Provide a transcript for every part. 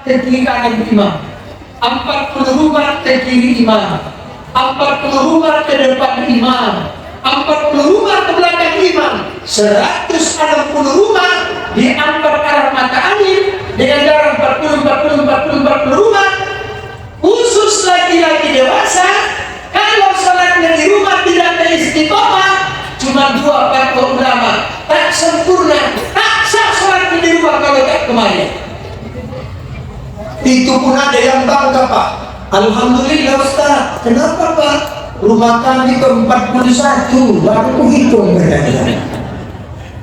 ke kiri kanan imam, 40 rumah ke kiri imam, 40 rumah ke depan imam, 40 rumah ke belakang imam, 160 rumah diantar arah mata angin dengan jarak 40 rumah. Khusus laki-laki dewasa, kalau sholatnya di rumah tidak ada istiqomah, cuma 2 fatwa ulama, tak sempurna, tak sah sholatnya di rumah kalau tak kembali. Itu pun ada yang bangga, Pak. Alhamdulillah Ustaz. Kenapa Pak? Rumah kami ke 41, baru hitung katanya.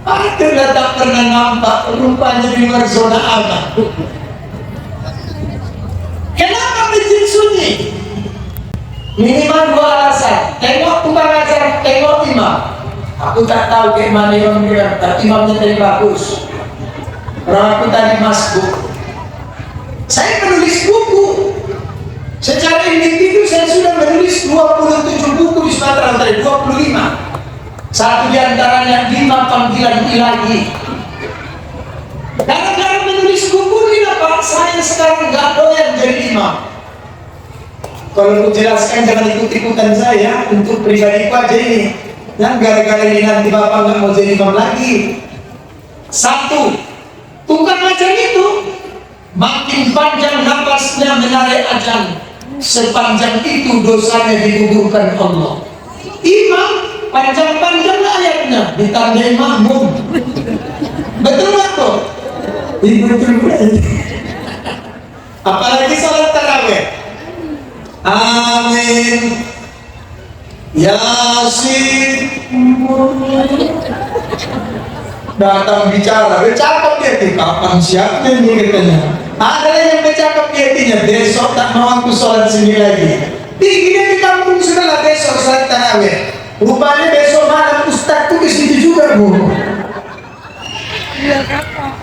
Itulah tak pernah nampak rupanya di luar zona aman. Kenapa masjid sunyi? Minimal 2 alasan. Tengok tukang ajar, tengok imam. Aku tak tahu kayak mana imam dia, tapi imamnya tadi bagus. Orang aku tadi masbuk. Saya menulis buku. Secara individu saya sudah menulis 27 buku di Sumatera Utara, 25. Satu di antaranya 5 panggilan ilahi. Gara-gara menulis buku ini Pak, saya sekarang gak doyan jadi imam. Kalau aku jelaskan jangan ikut-ikutan saya, untuk pribadiku aja ini. Dan gara-gara ini nanti Bapak gak mau jadi imam lagi. 1. Tukang ajar itu makin panjang nafasnya menarik azan, sepanjang itu dosanya digugurkan Allah. Imam panjang-panjang ayatnya ditandai makmum. Betul nggak kok? Betul. Apalagi salat tarawih. Amin. Yasin. Datang bicara, bercakap dia, kapan siapnya ini katanya. Ada yang bercakap dia, besok tak mau aku sholat sini lagi. Tingginya di kampung sudah besok sholat tarawih. Rupanya besok malam ustadku ke situ juga Bu.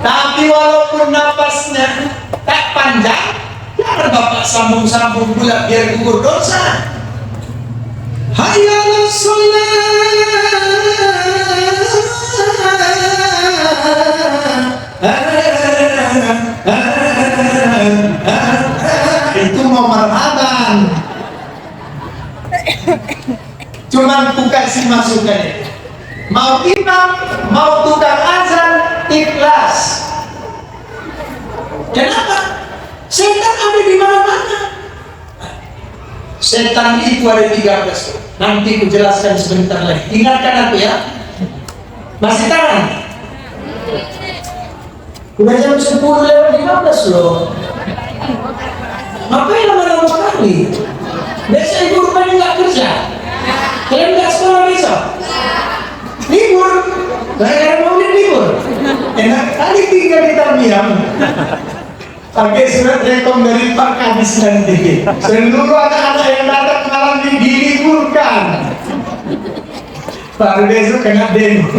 Tapi walaupun napasnya tak panjang, biar Bapak sambung-sambung pula biar gugur dosa. Hayya 'alas shalah. Itu mau marhaban. Cuman ku kasih masukan. Mau imam, mau tukang azan, ikhlas. Kenapa? Setan ada di mana-mana. Setan itu ada 13. Nanti ku jelaskan sebentar lagi. Ingatkan aku ya. Masih tahan? Udah jam 10:15 loh. Ngapain lama-lama kali? Besok ibu rupanya nggak kerja. Kalian nggak sekolah besok? Libur. Gara-gara maulid libur. Enak kali tinggal di Tamiang. Pakai surat rekom dari Pak Kadis nanti. Seluruh anak-anak yang datang malam ini diliburkan. Baru besok kena demo.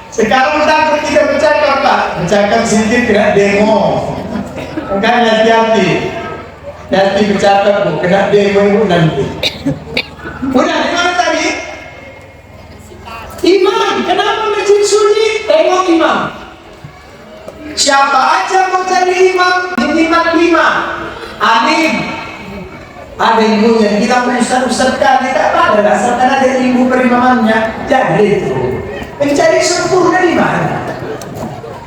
Sekarang takut kita bercakap Pak. Bercakap sedikit kena demo. Kan hati-hati. Nanti bercakap Bu, kena demo ibu nanti. Udah, di mana tadi? Imam, kenapa masjid sunyi? Tengok imam. Siapa aja mau cari imam, minimal 5. Amin. Ada ibunya bilang ustaz kali tak pada dasar karena ada ibu perimamannya. Jadi itu mencari sempurna di mana?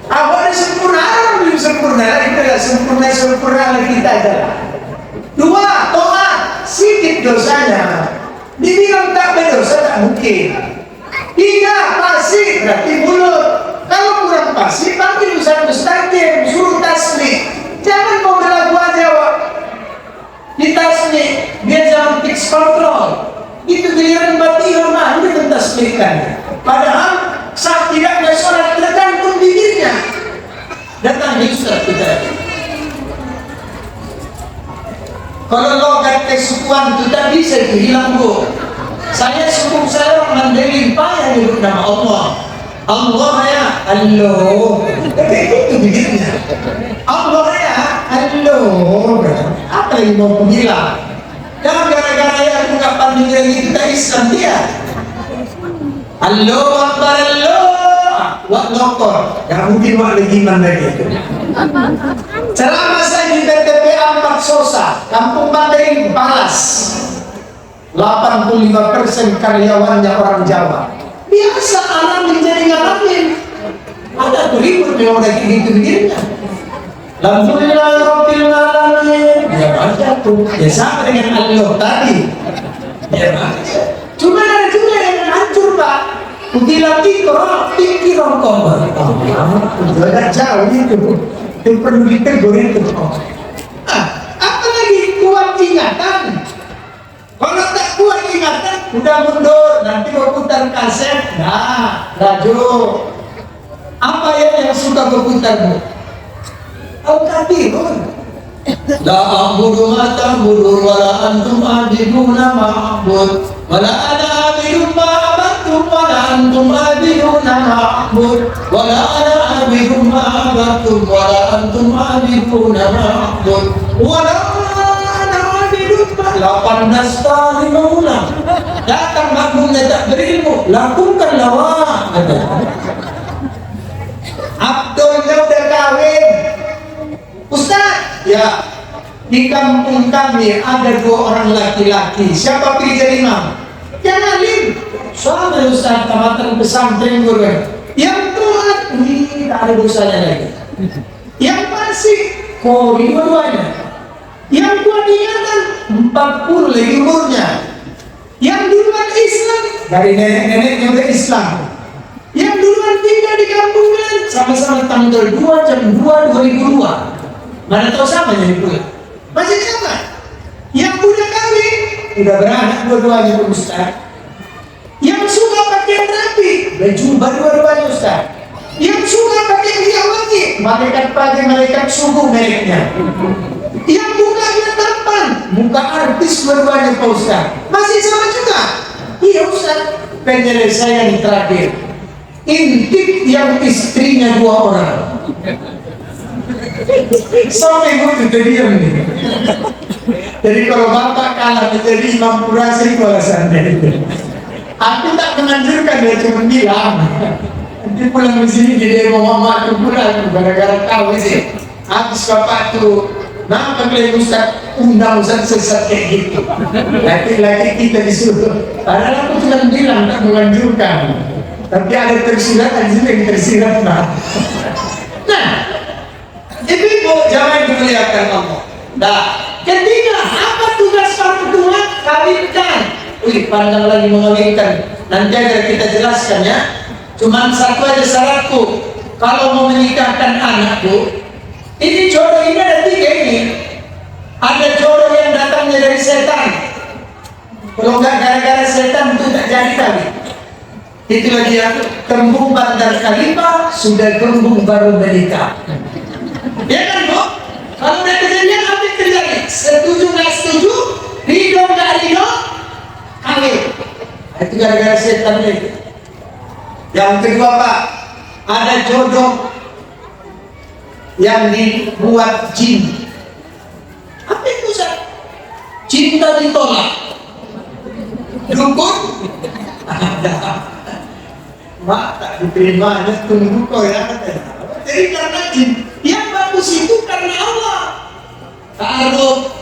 Awalnya sempurna, belum sempurna. Itu adalah sempurna kita aja. 2, to'at, sedikit dosanya. Dibilang tak berdosa tak mungkin. 3, fasih, berarti mulut. Kalau kurang fasih, panggil ustaz mustaqim, suruh tasbih. Jangan mau berlagu aja Wak. Di tasbih, dia jangan fix kontrol. Itu giliran batihah mah, itu mentasbihkan. Padahal saat tidaknya sholat tergantung dirinya. Datang di ustaz kita. Kalau logat kesukuan itu tak bisa hilang Bu. Saya suku saya Mandailing payah nyebut nama Allah. Allah ya Allah. Itu begitu. Allah ya Allah. Apa yang mau bilang? Dan gara-gara yang aku nggak pandang itu tak Islam dia. Allah Akbar Allah. wak lokor, gak mungkin wak legiman lagi itu. Ceramah saya di PTPA 4 Sosa, Kampung Mandailing, Palas. 85% karyawannya orang Jawa. Biasa anak menjadi ngalamin. Ada tuh ribut memang udah gitu begininya. Alhamdulillah Rabbil Alamin. Ya baca tuh. Ya sama dengan Allah tadi. Ya baca. Cuma ada juga yang hancur Pak. Utilati korang pikir rongkong. Udah jauh itu. Yang perlu ditegur itu. Apalagi kuat ingatan. Kalau tak kuat ingatan, udah mundur. Nanti berputar kaset. Nah, laju. Apa yang suka berputar Bu? Al-Kadirun. La a'budu ma ta'budun wa la antum a'biduna ma'bud wa la ana a'bidun ma abattum wa la antum a'biduna ma'bud wa la ana a'bidun ma abattum wa la antum a'biduna ma'bud wa la ana a'bidun ma 18 kali mengulang. Datang makmumnya tak berilmu, lakukan lawak. Abdulnya udah kawin. Ustaz, ya di kampung kami ada 2 orang laki-laki. Siapa pilih jadi imam? Yang alim. Soalnya Ustaz tamatan pesantren guru. Yang tuat, tidak ada dosanya lagi. Yang fasik, kori dua-duanya. Yang kuat ingatan, 40 lagi umurnya. Yang duluan Islam, dari nenek-neneknya udah Islam. Yang duluan tinggal di kampungan, sama-sama tanggal 2 jam 2 2002. Mana tahu sama jadi pulang. Masih sama. Yang udah kawin, udah beranak dua-duanya Ustaz. Yang suka pakai rapi, berjumpa dua-duanya Ustaz. Yang suka pakai minyak wangi, malaikat pagi, malaikat subuh mereknya. Yang mukanya tampan, muka artis dua-duanya Pak Ustaz. Masih sama juga. Iya Ustaz. Penyelesaian terakhir. Intip yang istrinya 2 orang. Sampai gue diam nih. Jadi kalau bapak kalah menjadi imam kurasi kuasa itu. Aku tak menganjurkan, dia cuma bilang. Nanti pulang ke sini jadi mama aku pulang gara-gara kau sih. Habis bapak tuh, kenapa kalian Ustaz undang Ustaz sesat kayak gitu? Laki-laki kita disuruh. Padahal aku cuma bilang tak menganjurkan. Tapi ada tersirat, ada juga yang tersirat nah. Ibu-ibu jangan dimuliakan Allah. Nah, ketiga, apa tugas orang tua? Kawinkan. Wih, pandang lagi mengawinkan. Nanti agar kita jelaskan ya. Cuman satu aja syaratku. Kalau mau menikahkan anakku, ini jodoh ini ada 3 ini. Ada jodoh yang datangnya dari setan. Kalau nggak gara-gara setan itu tak jadi kawin. Itu lagi ya. Kembung bandar kalimah sudah kembung baru menikah. Ya kan Bu? Kalau udah kejadian apa yang terjadi? Setuju nggak setuju? Ridho nggak ridho? Kawin. Itu gara-gara setan itu. Yang kedua Pak, ada jodoh yang dibuat jin. Apa itu Ustaz? Cinta ditolak. Dukun? Mak tak diterima, tunggu kau ya. Jadi karena jin. Yang bagus itu karena Allah. Ta'aruf.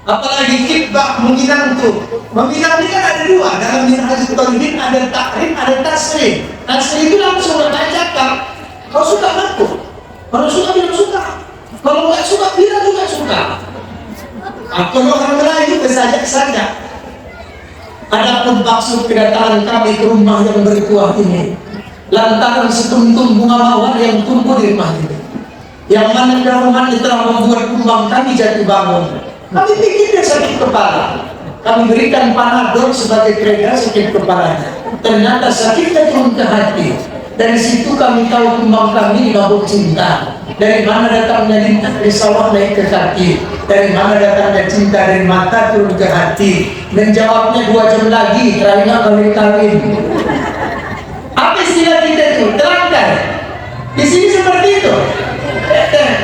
Apalagi kitbah meminang tuh. Meminang ini kan ada 2. Dalam minhajul tauhid ada takrim, ada tasrih. Tasrih itu langsung cakap. Kau suka aku. Kalau suka bilang suka. Kalau nggak suka bilang juga suka. Kalau orang Melayu bersajak-sajak. Adapun maksud kedatangan kami ke rumah yang berkuah ini, lantaran setuntum bunga mawar yang tumbuh di rumah ini, yang mana daungan telah membuat kumbang kami jatuh bangun. Kami pikir dia sakit kepala. Kami berikan Panadol sebagai kreda sakit kepalanya. Ternyata sakitnya turun ke hati. Dari situ kami tahu kumbang kami mabuk cinta. Dari mana datangnya lintah dari sawah naik ke kaki. Dari mana datangnya cinta dari mata turun ke hati. Menjawabnya 2 jam lagi, terakhirnya kawin-kawin. Apa istilah kita itu? Terangkan. Di sini seperti itu.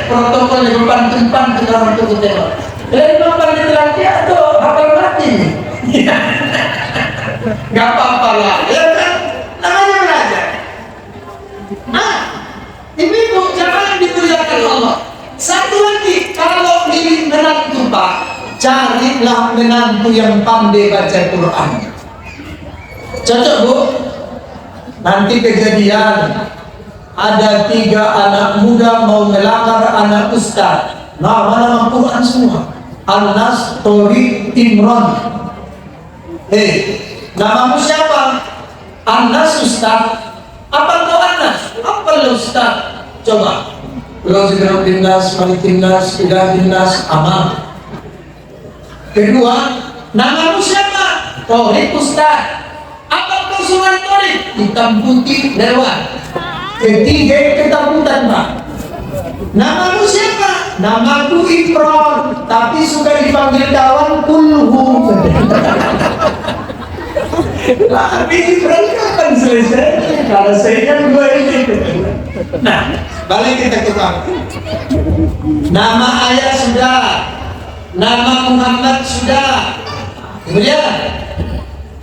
Protokolnya berpantun-pantun orang tunggu tengok. Dari papan diterangkan atau hafal mati nih? Gak apa-apa lah, ya kan? Namanya belajar. carilah menantu yang pandai baca Quran. Cocok Bu? Nanti kejadian ada 3 anak muda mau melamar anak ustaz. Nama-nama Quran semua. Anas, Tori, Imran. Namamu siapa? Anas Ustaz. Apa kau Anas? Apa lo Ustaz? Coba. Lo segera dinas, malitinas, tidak dinas, aman. Kedua, namamu siapa? Tori Ustaz. Apa kau surat Tori? Hitam putih lewat. Ketiga ketakutan Pak. Namamu siapa? Namaku Imran, tapi suka dipanggil kawan Kulhu. Tapi Imran kapan selesai? Kalau saya kan gue ini. Nah, balik kita ke bawah. Nama ayah sudah, nama Muhammad sudah. Kemudian,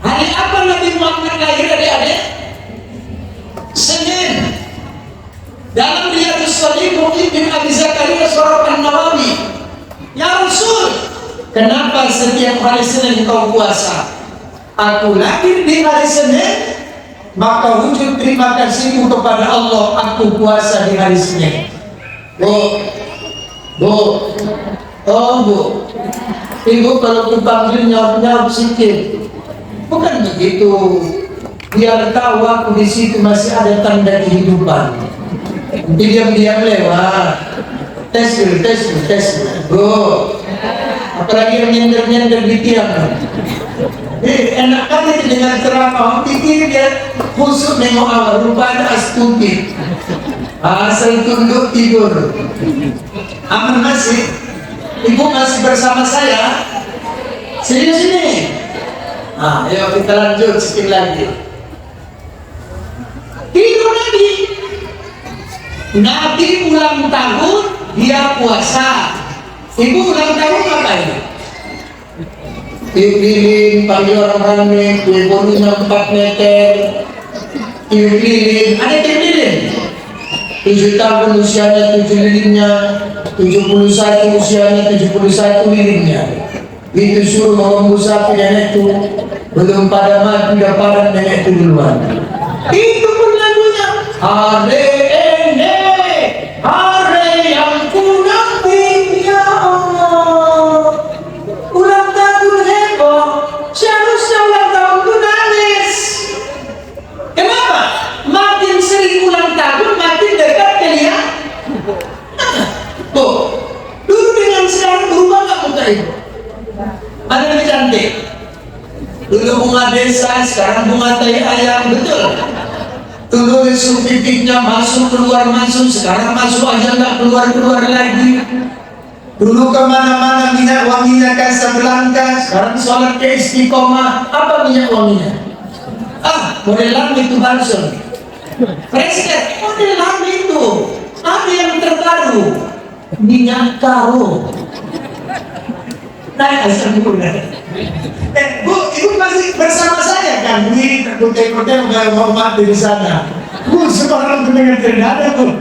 hari apa Nabi Muhammad lahir adik-adik? Senin. Dalam Riyadhus Shalihin bin Abi Zakaria Syaraf An-Nawawi, ya Rasul, kenapa setiap hari Senin kau puasa? Aku lahir di hari Senin, maka wujud terima kasihku kepada Allah, aku puasa di hari Senin. Bu, Ibu kalau dipanggil nyawab-nyawab sedikit, bukan begitu. Biar tahu aku di situ masih ada tanda kehidupan. Diam-diam lewat. Tes dulu. Bu, apalagi yang nyender-nyender di tiang. Enak kali dengan ceramah. Pikir dia khusus nengok awal. Rupanya astuti. Asal tunduk tidur. Aman masih? Ibu masih bersama saya? Sini. Ayo kita lanjut sedikit lagi. Tidur Nabi. Nabi ulang tahun, dia puasa. Ibu ulang tahun ngapain? Tiup-lilin, panggil orang ramai, kue bolunya 4 meter. Tiup-lilin, ada tiup-lilin? 7 tahun usianya 7 lilinnya, 71 usianya 71 lilinnya. Itu suruh mengembu sapi nenek itu, belum pada mati udah parah nenek itu duluan. Itu pun lagunya. Hari yang ku nanti ya Allah. Ulang tahun heboh, seharusnya ulang tahun ku nangis. Kenapa? Makin sering ulang tahun, makin dekat kalian. Tuh, dulu dengan sekarang berubah gak muka ibu? Mana lebih cantik? Dulu bunga desa, sekarang bunga tai ayam, betul? Dulu isu pipiknya masuk keluar masuk, sekarang masuk aja nggak keluar lagi. Dulu kemana-mana minyak wanginya Casablanca, sekarang sholat ke Istiqomah. Apa minyak wanginya? Model lama itu balsam. Presiden, model lama itu. Apa yang terbaru? Minyak karo. Naik asam gula. Bu, ibu masih bersama saya kan? Di terkutai-kutai mau mati di sana. Bu, sekarang dengan terdada Bu.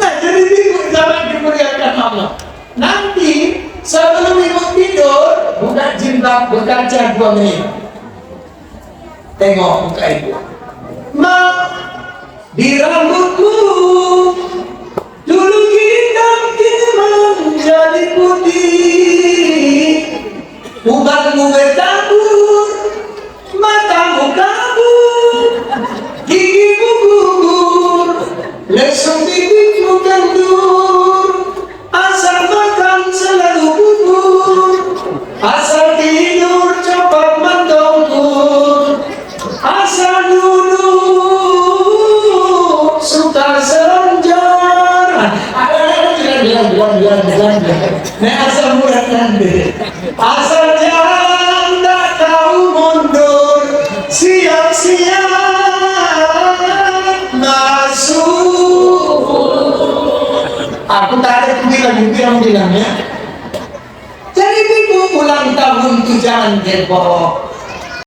Nah, jadi ibu jangan dimuliakan Allah. Nanti sebelum ibu tidur, buka jilbab, berkaca 2 menit. Tengok muka ibu. Ma, di rambutku dulu hitam kini menjadi putih, ubatmu bertabur, matamu kabur, gigimu gugur, lesung bibirmu kendur, asal makan selalu bubur, asal tidur cepat mendongkur, asal duduk suka selanjar. Asal murah nanti, asal jalan tak tahu mundur, siap-siap masuk. Aku tarik bilang ya. Jadi ibu ulang tahun itu jangan heboh.